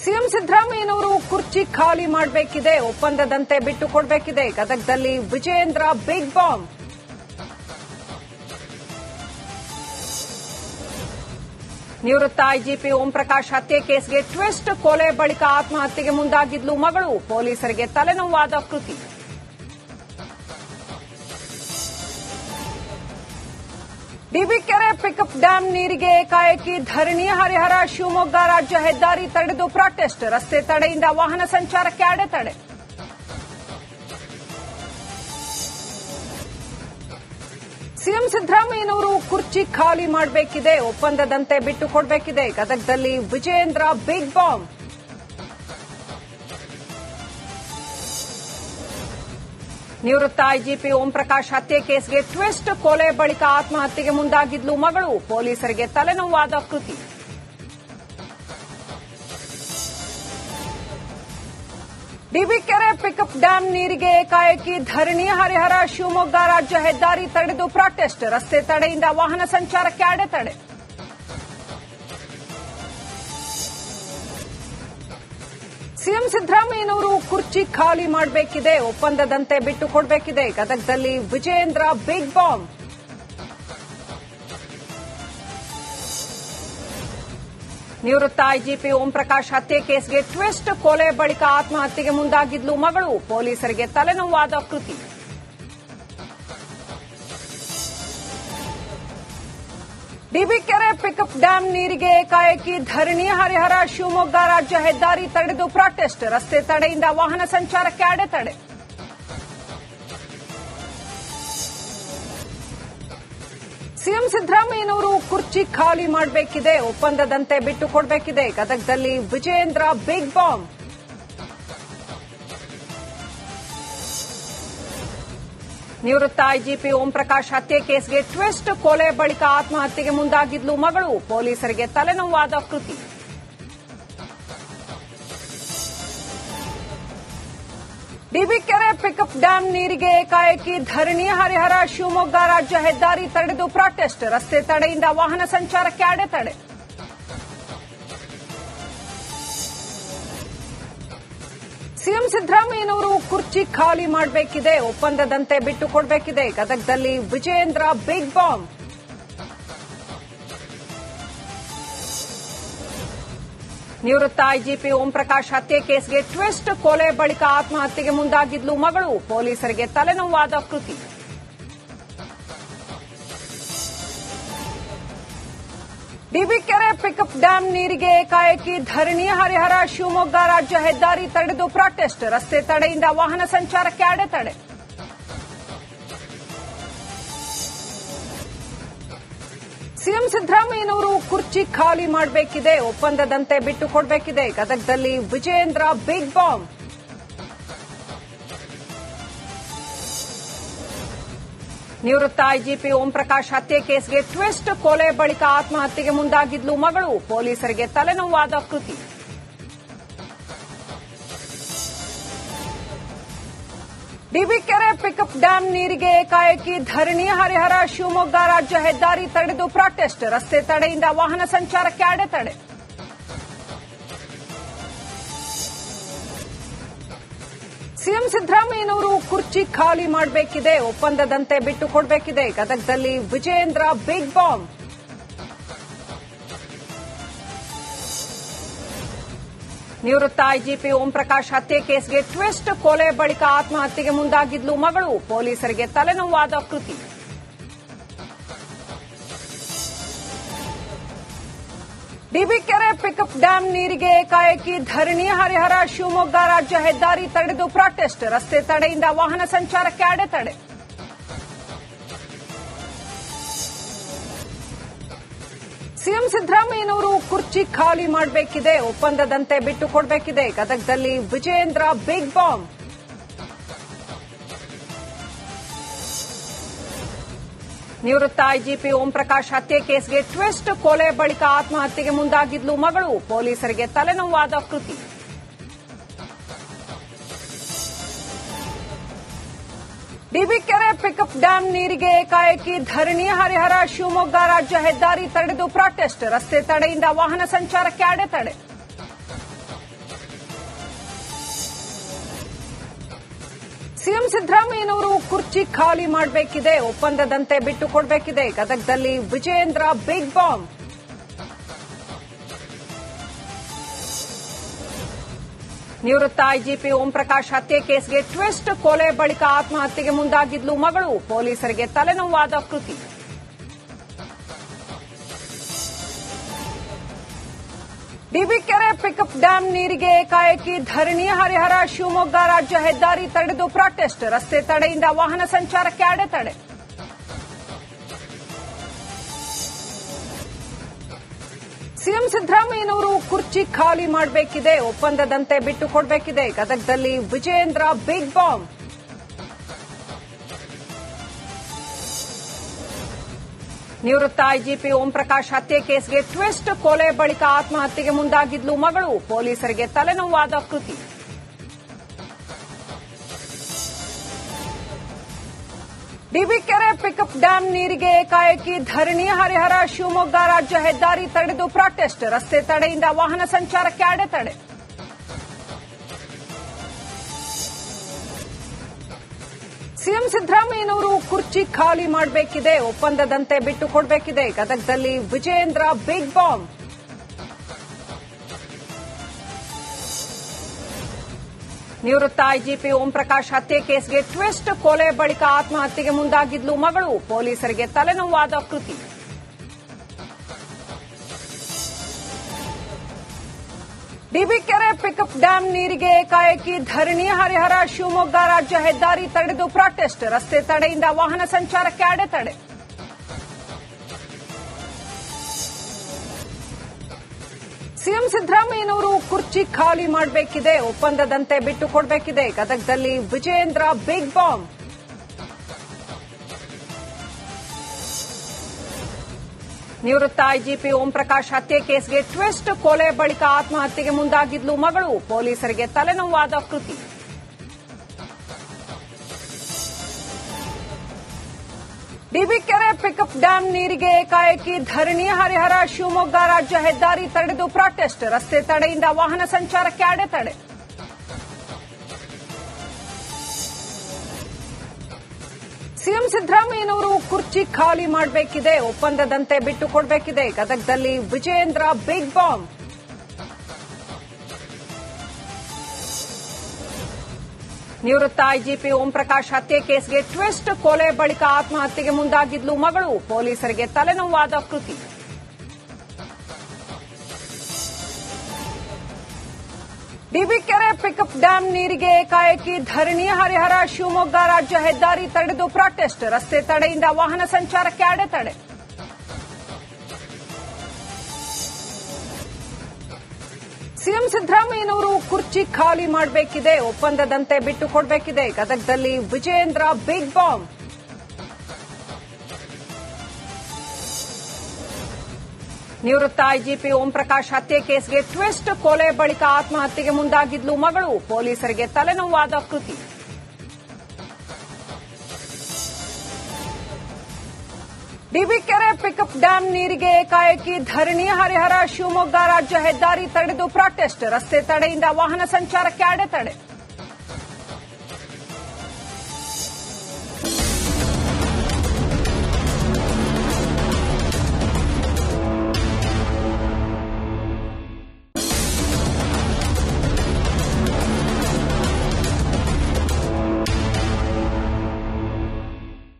CM ಸಿದ್ದರಾಮಯ್ಯನವರು ಕುರ್ಚಿ ಖಾಲಿ ಮಾಡಬೇಕಿದೆ, ಒಪ್ಪಂದದಂತೆ ಬಿಟ್ಟು ಕೊಡಬೇಕಿದೆ. ಗದಗದಲ್ಲಿ ವಿಜಯೇಂದ್ರ ಬಿಗ್ ಬಾಂಬ್. ನಿವೃತ್ತ ಐಜಿಪಿ ಓಂ ಪ್ರಕಾಶ್ ಹತ್ಯೆ ಕೇಸ್ಗೆ ಟ್ವಿಸ್ಟ್. ಕೊಲೆ ಬಳಿಕ ಆತ್ಮಹತ್ಯೆಗೆ ಮುಂದಾಗಿದ್ಲು ಮಗಳು. ಪೊಲೀಸರಿಗೆ ತಲೆನೋವಾದ ಕೃತಿ. ಡಿಬಿಕೆರೆ ಪಿಕಪ್ ಡ್ಯಾಂ ನೀರಿಗೆ ಏಕಾಏಕಿ ಧರಣಿ. ಹರಿಹರ ಶಿವಮೊಗ್ಗ ರಾಜ್ಯ ಹೆದ್ದಾರಿ ತಡೆದು ಪ್ರಾಟೆಸ್ಟ್. ರಸ್ತೆ ತಡೆಯಿಂದ ವಾಹನ ಸಂಚಾರಕ್ಕೆ ಅಡೆತಡೆ. ಸಿಎಂ ಸಿದ್ದರಾಮಯ್ಯನವರು ಕುರ್ಚಿ ಖಾಲಿ ಮಾಡಬೇಕಿದೆ, ಒಪ್ಪಂದದಂತೆ ಬಿಟ್ಟು ಕೊಡಬೇಕಿದೆ. ಗದಗದಲ್ಲಿ ವಿಜಯೇಂದ್ರ ಬಿಗ್ ಬಾಂಬ್. ನಿವೃತ್ತ ಐಜಿಪಿ ಓಂ ಪ್ರಕಾಶ್ ಹತ್ಯೆ ಕೇಸ್ಗೆ ಟ್ವಿಸ್ಟ್. ಕೊಲೆ ಬಳಿಕ ಆತ್ಮಹತ್ಯೆಗೆ ಮುಂದಾಗಿದ್ಲು ಮಗಳು. ಪೊಲೀಸರಿಗೆ ತಲೆನೋವಾದ ಕೃತಿ. ಡಿಬಿಕೆರೆ ಪಿಕಪ್ ಡ್ಯಾಂ ನೀರಿಗೆ ಏಕಾಏಕಿ ಧರಣಿ. ಹರಿಹರ ಶಿವಮೊಗ್ಗ ರಾಜ್ಯ ಹೆದ್ದಾರಿ ತಡೆದು ಪ್ರಾಟೆಸ್ಟ್. ರಸ್ತೆ ತಡೆಯಿಂದ ವಾಹನ ಸಂಚಾರಕ್ಕೆ ಅಡೆತಡೆ. ಸಿಎಂ ಸಿದ್ದರಾಮಯ್ಯನವರು ಕುರ್ಚಿ ಖಾಲಿ ಮಾಡಬೇಕಿದೆ, ಒಪ್ಪಂದದಂತೆ ಬಿಟ್ಟು ಕೊಡಬೇಕಿದೆ. ಗದಗದಲ್ಲಿ ವಿಜಯೇಂದ್ರ ಬಿಗ್ ಬಾಂಬ್. ನಿವೃತ್ತ ಐಜಿಪಿ ಓಂ ಪ್ರಕಾಶ್ ಹತ್ಯೆ ಕೇಸ್ಗೆ ಟ್ವಿಸ್ಟ್. ಕೊಲೆ ಬಳಿಕ ಆತ್ಮಹತ್ಯೆಗೆ ಮುಂದಾಗಿದ್ಲು ಮಗಳು. ಪೊಲೀಸರಿಗೆ ತಲೆನೋವಾದ ಕೃತಿ. ಡಿಬಿಕೆರೆ ಪಿಕಪ್ ಡ್ಯಾಂ ನೀರಿಗೆ ಏಕಾಏಕಿ ಧರಣಿ. ಹರಿಹರ ಶಿವಮೊಗ್ಗ ರಾಜ್ಯ ಹೆದ್ದಾರಿ ತಡೆದು ಪ್ರಾಟೆಸ್ಟ್. ರಸ್ತೆ ತಡೆಯಿಂದ ವಾಹನ ಸಂಚಾರಕ್ಕೆ ಅಡೆತಡೆ. ಸಿಎಂ ಸಿದ್ದರಾಮಯ್ಯನವರು ಕುರ್ಚಿ ಖಾಲಿ ಮಾಡಬೇಕಿದೆ, ಒಪ್ಪಂದದಂತೆ ಬಿಟ್ಟು ಕೊಡಬೇಕಿದೆ. ಗದಗದಲ್ಲಿ ವಿಜಯೇಂದ್ರ ಬಿಗ್ ಬಾಂಬ್. ನಿವೃತ್ತ ಐಜಿಪಿ ಓಂ ಪ್ರಕಾಶ್ ಹತ್ಯೆ ಕೇಸ್ಗೆ ಟ್ವಿಸ್ಟ್. ಕೊಲೆ ಬಳಿಕ ಆತ್ಮಹತ್ಯೆಗೆ ಮುಂದಾಗಿದ್ಲು ಮಗಳು. ಪೊಲೀಸರಿಗೆ ತಲೆನೋವಾದ ಕೃತಿ. ಡಿಬಿಕೆರೆ ಪಿಕಪ್ ಡ್ಯಾಂ ನೀರಿಗೆ ಏಕಾಏಕಿ ಧರಣಿ. ಹರಿಹರ ಶಿವಮೊಗ್ಗ ರಾಜ್ಯ ಹೆದ್ದಾರಿ ತಡೆದು ಪ್ರಾಟೆಸ್ಟ್. ರಸ್ತೆ ತಡೆಯಿಂದ ವಾಹನ ಸಂಚಾರಕ್ಕೆ ಅಡೆತಡೆ. ಸಿಎಂ ಸಿದ್ದರಾಮಯ್ಯನವರು ಕುರ್ಚಿ ಖಾಲಿ ಮಾಡಬೇಕಿದೆ, ಒಪ್ಪಂದದಂತೆ ಬಿಟ್ಟು ಕೊಡಬೇಕಿದೆ. ಗದಗದಲ್ಲಿ ವಿಜಯೇಂದ್ರ ಬಿಗ್ ಬಾಂಬ್. ನಿವೃತ್ತ ಐಜಿಪಿ ಓಂ ಪ್ರಕಾಶ್ ಹತ್ಯೆ ಕೇಸ್ಗೆ ಟ್ವಿಸ್ಟ್. ಕೊಲೆ ಬಳಿಕ ಆತ್ಮಹತ್ಯೆಗೆ ಮುಂದಾಗಿದ್ಲು ಮಗಳು. ಪೊಲೀಸರಿಗೆ ತಲೆನೋವಾದ ಕೃತಿ. ಡಿಬಿಕೆರೆ ಪಿಕಪ್ ಡ್ಯಾಂ ನೀರಿಗೆ ಏಕಾಏಕಿ ಧರಣಿ. ಹರಿಹರ ಶಿವಮೊಗ್ಗ ರಾಜ್ಯ ಹೆದ್ದಾರಿ ತಡೆದು ಪ್ರಾಟೆಸ್ಟ್. ರಸ್ತೆ ತಡೆಯಿಂದ ವಾಹನ ಸಂಚಾರಕ್ಕೆ ಅಡೆತಡೆ. ಸಿಎಂ ಸಿದ್ದರಾಮಯ್ಯನವರು ಕುರ್ಚಿ ಖಾಲಿ ಮಾಡಬೇಕಿದೆ, ಒಪ್ಪಂದದಂತೆ ಬಿಟ್ಟು ಕೊಡಬೇಕಿದೆ. ಗದಗದಲ್ಲಿ ವಿಜಯೇಂದ್ರ ಬಿಗ್ ಬಾಂಬ್. ನಿವೃತ್ತ ಐಜಿಪಿ ಓಂ ಪ್ರಕಾಶ್ ಹತ್ಯೆ ಕೇಸ್ಗೆ ಟ್ವಿಸ್ಟ್. ಕೊಲೆ ಬಳಿಕ ಆತ್ಮಹತ್ಯೆಗೆ ಮುಂದಾಗಿದ್ಲು ಮಗಳು. ಪೊಲೀಸರಿಗೆ ತಲೆನೋವಾದ ಕೃತಿ. ಡಿಬಿಕೆರೆ ಪಿಕಪ್ ಡ್ಯಾಂ ನೀರಿಗೆ ಏಕಾಏಕಿ ಧರಣಿ. ಹರಿಹರ ಶಿವಮೊಗ್ಗ ರಾಜ್ಯ ಹೆದ್ದಾರಿ ತಡೆದು ಪ್ರಾಟೆಸ್ಟ್. ರಸ್ತೆ ತಡೆಯಿಂದ ವಾಹನ ಸಂಚಾರಕ್ಕೆ ಅಡೆತಡೆ. ಸಿಎಂ ಸಿದ್ದರಾಮಯ್ಯನವರು ಕುರ್ಚಿ ಖಾಲಿ ಮಾಡಬೇಕಿದೆ, ಒಪ್ಪಂದದಂತೆ ಬಿಟ್ಟು ಕೊಡಬೇಕಿದೆ. ಗದಗದಲ್ಲಿ ವಿಜಯೇಂದ್ರ ಬಿಗ್ ಬಾಂಬ್. ನಿವೃತ್ತ ಐಜಿಪಿ ಓಂ ಪ್ರಕಾಶ್ ಹತ್ಯೆ ಕೇಸ್ಗೆ ಟ್ವಿಸ್ಟ್. ಕೊಲೆ ಬಳಿಕ ಆತ್ಮಹತ್ಯೆಗೆ ಮುಂದಾಗಿದ್ಲು ಮಗಳು. ಪೊಲೀಸರಿಗೆ ತಲೆನೋವಾದ ಕೃತಿ. ಡಿಬಿಕೆರೆ ಪಿಕಪ್ ಡ್ಯಾಂ ನೀರಿಗೆ ಏಕಾಏಕಿ ಧರಣಿ. ಹರಿಹರ ಶಿವಮೊಗ್ಗ ರಾಜ್ಯ ಹೆದ್ದಾರಿ ತಡೆದು ಪ್ರಾಟೆಸ್ಟ್. ರಸ್ತೆ ತಡೆಯಿಂದ ವಾಹನ ಸಂಚಾರಕ್ಕೆ ಅಡೆತಡೆ. ಸಿಎಂ ಸಿದ್ದರಾಮಯ್ಯನವರು ಕುರ್ಚಿ ಖಾಲಿ ಮಾಡಬೇಕಿದೆ, ಒಪ್ಪಂದದಂತೆ ಬಿಟ್ಟು ಕೊಡಬೇಕಿದೆ. ಗದಗದಲ್ಲಿ ವಿಜಯೇಂದ್ರ ಬಿಗ್ ಬಾಂಬ್. ನಿವೃತ್ತ ಐಜಿಪಿ ಓಂ ಪ್ರಕಾಶ್ ಹತ್ಯೆ ಕೇಸ್ಗೆ ಟ್ವಿಸ್ಟ್. ಕೊಲೆ ಬಳಿಕ ಆತ್ಮಹತ್ಯೆಗೆ ಮುಂದಾಗಿದ್ಲು ಮಗಳು. ಪೊಲೀಸರಿಗೆ ತಲೆನೋವಾದ ಕೃತಿ. ಸಿಎಂ ಸಿದ್ದರಾಮಯ್ಯನವರು ಕುರ್ಚಿ ಖಾಲಿ ಮಾಡಬೇಕಿದೆ, ಒಪ್ಪಂದದಂತೆ ಬಿಟ್ಟು ಕೊಡಬೇಕಿದೆ. ಗದಗದಲ್ಲಿ ವಿಜಯೇಂದ್ರ ಬಿಗ್ ಬಾಂಬ್. ನಿವೃತ್ತ ಐಜಿಪಿ ಓಂ ಪ್ರಕಾಶ್ ಹತ್ಯೆ ಕೇಸ್ಗೆ ಟ್ವಿಸ್ಟ್. ಕೊಲೆ ಬಳಿಕ ಆತ್ಮಹತ್ಯೆಗೆ ಮುಂದಾಗಿದ್ಲು ಮಗಳು. ಪೊಲೀಸರಿಗೆ ತಲೆನೋವಾದ ಕೃತಿ. ಡಿಬಿಕೆರೆ ಪಿಕಪ್ ಡ್ಯಾಂ ನೀರಿಗೆ ಏಕಾಏಕಿ ಧರಣಿ. ಹರಿಹರ ಶಿವಮೊಗ್ಗ ರಾಜ್ಯ ಹೆದ್ದಾರಿ ತಡೆದು ಪ್ರಾಟೆಸ್ಟ್. ರಸ್ತೆ ತಡೆಯಿಂದ ವಾಹನ ಸಂಚಾರಕ್ಕೆ ಅಡೆತಡೆ. ಸಿಎಂ ಸಿದ್ದರಾಮಯ್ಯನವರು ಕುರ್ಚಿ ಖಾಲಿ ಮಾಡಬೇಕಿದೆ, ಒಪ್ಪಂದದಂತೆ ಬಿಟ್ಟು ಕೊಡಬೇಕಿದೆ. ಗದಗದಲ್ಲಿ ವಿಜಯೇಂದ್ರ ಬಿಗ್ ಬಾಂಬ್. ನಿವೃತ್ತ ಐಜಿಪಿ ಓಂ ಪ್ರಕಾಶ್ ಹತ್ಯೆ ಕೇಸ್ಗೆ ಟ್ವಿಸ್ಟ್. ಕೊಲೆ ಬಳಿಕ ಆತ್ಮಹತ್ಯೆಗೆ ಮುಂದಾಗಿದ್ಲು ಮಗಳು. ಪೊಲೀಸರಿಗೆ ತಲೆನೋವಾದ ಕೃತಿ. ಡಿಬಿಕೆರೆ ಪಿಕಪ್ ಡ್ಯಾಂ ನೀರಿಗೆ ಕಾಯಕಿ ಧರಣಿ. ಹರಿಹರ ಶಿವಮೊಗ್ಗ ರಾಜ್ಯ ಹೆದ್ದಾರಿ ತಡೆದು ಪ್ರಾಟೆಸ್ಟ್. ರಸ್ತೆ ತಡೆಯಿಂದ ವಾಹನ ಸಂಚಾರಕ್ಕೆ ಅಡೆತಡೆ. ಸಿಎಂ ಸಿದ್ದರಾಮಯ್ಯನವರು ಕುರ್ಚಿ ಖಾಲಿ ಮಾಡಬೇಕಿದೆ, ಒಪ್ಪಂದದಂತೆ ಬಿಟ್ಟು ಕೊಡಬೇಕಿದೆ. ಗದಗದಲ್ಲಿ ವಿಜಯೇಂದ್ರ ಬಿಗ್ ಬಾಂಬ್. ನಿವೃತ್ತ ಐಜಿಪಿ ಓಂ ಪ್ರಕಾಶ್ ಹತ್ಯೆ ಕೇಸ್ಗೆ ಟ್ವಿಸ್ಟ್. ಕೊಲೆ ಬಳಿಕ ಆತ್ಮಹತ್ಯೆಗೆ ಮುಂದಾಗಿದ್ಲು ಮಗಳು. ಪೊಲೀಸರಿಗೆ ತಲೆನೋವಾದ ಕೃತಿ. ಡಿಬಿಕೆರೆ ಪಿಕಪ್ ಡ್ಯಾಂ ನೀರಿಗೆ ಕಾಯಕಿ ಧರಣಿ. ಹರಿಹರ ಶಿವಮೊಗ್ಗ ರಾಜ್ಯ ಹೆದ್ದಾರಿ ತಡೆದು ಪ್ರಾಟೆಸ್ಟ್. ರಸ್ತೆ ತಡೆಯಿಂದ ವಾಹನ ಸಂಚಾರಕ್ಕೆ ಅಡೆತಡೆ. ಸಿಎಂ ಸಿದ್ದರಾಮಯ್ಯನವರು ಕುರ್ಚಿ ಖಾಲಿ ಮಾಡಬೇಕಿದೆ, ಒಪ್ಪಂದದಂತೆ ಬಿಟ್ಟು ಕೊಡಬೇಕಿದೆ. ಗದಗದಲ್ಲಿ ವಿಜಯೇಂದ್ರ ಬಿಗ್ ಬಾಂಬ್. ನಿವೃತ್ತ ಐಜಿಪಿ ಓಂ ಪ್ರಕಾಶ್ ಹತ್ಯೆ ಕೇಸ್ಗೆ ಟ್ವಿಸ್ಟ್. ಕೊಲೆ ಬಳಿಕ ಆತ್ಮಹತ್ಯೆಗೆ ಮುಂದಾಗಿದ್ಲು ಮಗಳು. ಪೊಲೀಸರಿಗೆ ತಲೆನೋವಾದ ಕೃತಿ. ಡಿಬಿಕೆರೆ ಪಿಕಪ್ ಡ್ಯಾಂ ನೀರಿಗೆ ಕಾಯಕಿ ಧರಣಿ. ಹರಿಹರ ಶಿವಮೊಗ್ಗ ರಾಜ್ಯ ಹೆದ್ದಾರಿ ತಡೆದು ಪ್ರಾಟೆಸ್ಟ್. ರಸ್ತೆ ತಡೆಯಿಂದ ವಾಹನ ಸಂಚಾರಕ್ಕೆ ಅಡೆತಡೆ. ಸಿಎಂ ಸಿದ್ದರಾಮಯ್ಯನವರು ಕುರ್ಚಿ ಖಾಲಿ ಮಾಡಬೇಕಿದೆ, ಒಪ್ಪಂದದಂತೆ ಬಿಟ್ಟು ಕೊಡಬೇಕಿದೆ. ಗದಗದಲ್ಲಿ ವಿಜಯೇಂದ್ರ ಬಿಗ್ ಬಾಂಬ್. ನಿವೃತ್ತ ಐಜಿಪಿ ಓಂ ಪ್ರಕಾಶ್ ಹತ್ಯೆ ಕೇಸ್ಗೆ ಟ್ವಿಸ್ಟ್. ಕೊಲೆ ಬಳಿಕ ಆತ್ಮಹತ್ಯೆಗೆ ಮುಂದಾಗಿದ್ಲು ಮಗಳು. ಪೊಲೀಸರಿಗೆ ತಲೆನೋವಾದ ಕೃತಿ. ಡಿಬಿಕೆರೆ ಪಿಕಪ್ ಡ್ಯಾಂ ನೀರಿಗೆ ಕಾಯಕಿ ಧರಣಿ. ಹರಿಹರ ಶಿವಮೊಗ್ಗ ರಾಜ್ಯ ಹೆದ್ದಾರಿ ತಡೆದು ಪ್ರಾಟೆಸ್ಟ್. ರಸ್ತೆ ತಡೆಯಿಂದ ವಾಹನ ಸಂಚಾರಕ್ಕೆ ಅಡೆತಡೆ. ಸಿಎಂ ಸಿದ್ದರಾಮಯ್ಯನವರು ಕುರ್ಚಿ ಖಾಲಿ ಮಾಡಬೇಕಿದೆ, ಒಪ್ಪಂದದಂತೆ ಬಿಟ್ಟು ಕೊಡಬೇಕಿದೆ. ಗದಗದಲ್ಲಿ ವಿಜಯೇಂದ್ರ ಬಿಗ್ ಬಾಂಬ್. ನಿವೃತ್ತ ಐಜಿಪಿ ಓಂ ಪ್ರಕಾಶ್ ಹತ್ಯೆ ಕೇಸ್ಗೆ ಟ್ವಿಸ್ಟ್. ಕೊಲೆ ಬಳಿಕ ಆತ್ಮಹತ್ಯೆಗೆ ಮುಂದಾಗಿದ್ಲು ಮಗಳು. ಪೊಲೀಸರಿಗೆ ತಲೆನೋವಾದ ಕೃತಿ. ಡಿಬಿಕೆರೆ ಪಿಕಪ್ ಡ್ಯಾಂ ನೀರಿಗೆ ಕಾಯಕಿ ಧರಣಿ. ಹರಿಹರ ಶಿವಮೊಗ್ಗ ರಾಜ್ಯ ಹೆದ್ದಾರಿ ತಡೆದು ಪ್ರಾಟೆಸ್ಟ್. ರಸ್ತೆ ತಡೆಯಿಂದ ವಾಹನ ಸಂಚಾರಕ್ಕೆ ಅಡೆತಡೆ. ಸಿಎಂ ಸಿದ್ದರಾಮಯ್ಯನವರು ಕುರ್ಚಿ ಖಾಲಿ ಮಾಡಬೇಕಿದೆ, ಒಪ್ಪಂದದಂತೆ ಬಿಟ್ಟು ಕೊಡಬೇಕಿದೆ. ಗದಗದಲ್ಲಿ ವಿಜಯೇಂದ್ರ ಬಿಗ್ ಬಾಂಬ್. ನಿವೃತ್ತ ಐಜಿಪಿ ಓಂ ಪ್ರಕಾಶ್ ಹತ್ಯೆ ಕೇಸ್ಗೆ ಟ್ವಿಸ್ಟ್. ಕೊಲೆ ಬಳಿಕ ಆತ್ಮಹತ್ಯೆಗೆ ಮುಂದಾಗಿದ್ಲು ಮಗಳು. ಪೊಲೀಸರಿಗೆ ತಲೆನೋವಾದ ಕೃತಿ. ಸಿಎಂ ಸಿದ್ದರಾಮಯ್ಯನವರು ಕುರ್ಚಿ ಖಾಲಿ ಮಾಡಬೇಕಿದೆ, ಒಪ್ಪಂದದಂತೆ ಬಿಟ್ಟು ಕೊಡಬೇಕಿದೆ. ಗದಗದಲ್ಲಿ ವಿಜಯೇಂದ್ರ ಬಿಗ್ ಬಾಂಬ್. ನಿವೃತ್ತ ಐಜಿಪಿ ಓಂ ಪ್ರಕಾಶ್ ಹತ್ಯೆ ಕೇಸ್ಗೆ ಟ್ವಿಸ್ಟ್. ಕೊಲೆ ಬಳಿಕ ಆತ್ಮಹತ್ಯೆಗೆ ಮುಂದಾಗಿದ್ಲು ಮಗಳು. ಪೊಲೀಸರಿಗೆ ತಲೆನೋವಾದ ಕೃತಿ. ಡಿಬಿಕೆರೆ ಪಿಕಪ್ ಡ್ಯಾಂ ನೀರಿಗೆ ಕಾಯಕಿ ಧರಣಿ. ಹರಿಹರ ಶಿವಮೊಗ್ಗ ರಾಜ್ಯ ಹೆದ್ದಾರಿ ತಡೆದು ಪ್ರಾಟೆಸ್ಟ್. ರಸ್ತೆ ತಡೆಯಿಂದ ವಾಹನ ಸಂಚಾರಕ್ಕೆ ಅಡೆತಡೆ.